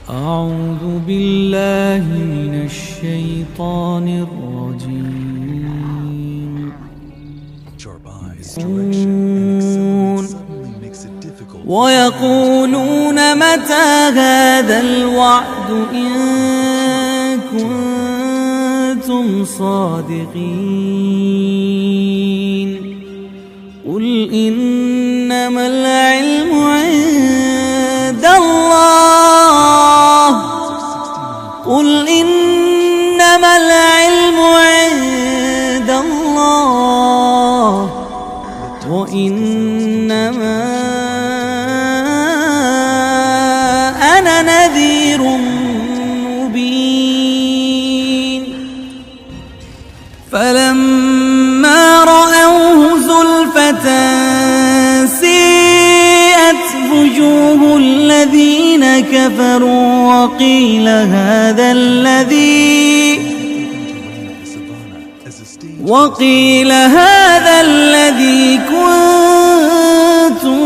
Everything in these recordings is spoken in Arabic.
أعوذ بالله من الشيطان الرجيم. ويقولون متى هذا الوعد إن كنتم صادقين. قل إنما العلم عند الله قل إنما العلم عند الله وإنما أنا نذير مبين. فلما رأوه زلفة سيئت وجوه الذين كفروا وقيل هذا الذي كنتم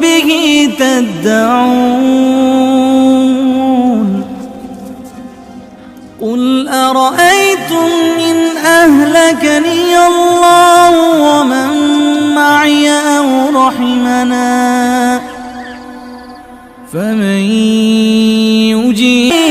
به تدعون. قل أرأيتم إن أهلكني الله ومن معي أو رحمنا فمن يجيب